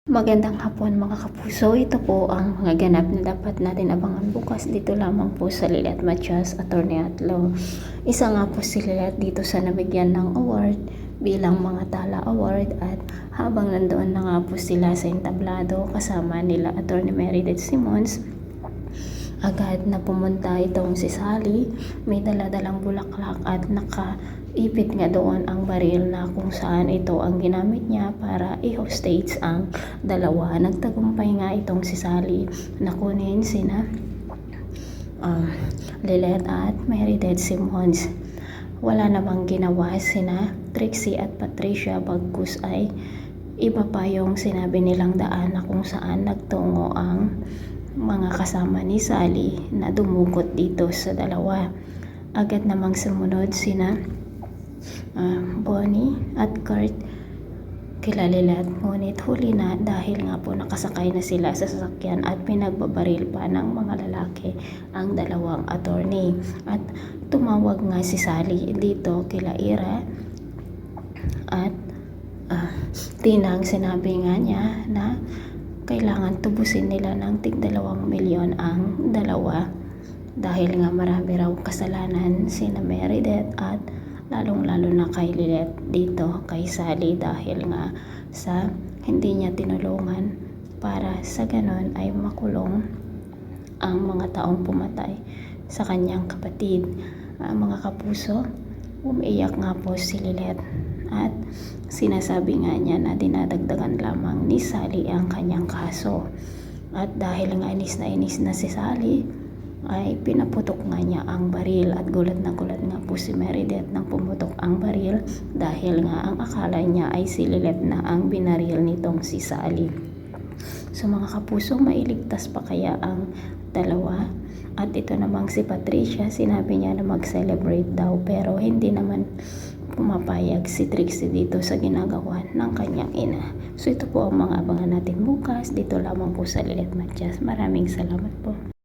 Magandang hapon mga kapuso. Ito po ang mga ganap na dapat natin abangan bukas dito lamang po sa Lilet Matias, Attorney at Law. Isa nga po si Lilet dito sa nabigyan ng award bilang mga Tala Award, at habang nandoon na nga po sila sa entablado kasama nila Attorney Meredith Simons, agad na pumunta itong si Sally. May daladalang bulaklak at nakaipit nga doon ang baril na kung saan ito ang ginamit niya para i-hostage ang dalawa. Nagtagumpay nga itong si Sally na kunin sina Lilet at Meredith Simons. Wala namang ginawa sina Trixie at Patricia, bagkus ay iba pa yung sinabi nilang daan na kung saan nagtungo ang mga kasama ni Sally na dumukot dito sa dalawa. Agad namang sumunod sina Bonnie at Kurt kila Lilet, ngunit huli na dahil nga po nakasakay na sila sa sasakyan at pinagbabaril pa ng mga lalaki ang dalawang attorney. At tumawag nga si Sally dito kila Ira at Tinang. Sinabi nga niya na kailangan tubusin nila ng tig 2 milyon ang dalawa dahil nga marami raw kasalanan sina Meredith at lalong-lalo na kay Lilet dito kay Sally dahil nga sa hindi niya tinulungan para sa ganon ay makulong ang mga taong pumatay sa kanyang kapatid. Mga kapuso, umiiyak nga po si Lilet at sinasabi nga niya na dinadagdagan lamang ni Sally ang kanyang kaso. At dahil nga inis na si Sally, ay pinaputok nga niya ang baril, at gulat na gulat nga po si Meredith nang pumutok ang baril dahil nga ang akala niya ay si Lilet na ang binaril nitong si Sally. So mga kapuso, mailigtas pa kaya ang dalawa? At ito namang si Patricia, sinabi niya na mag-celebrate daw pero hindi naman pumapayag si Trixie dito sa ginagawa ng kanyang ina. So ito po ang mga abangan natin bukas dito lamang po sa Lilet Matias. Maraming salamat po.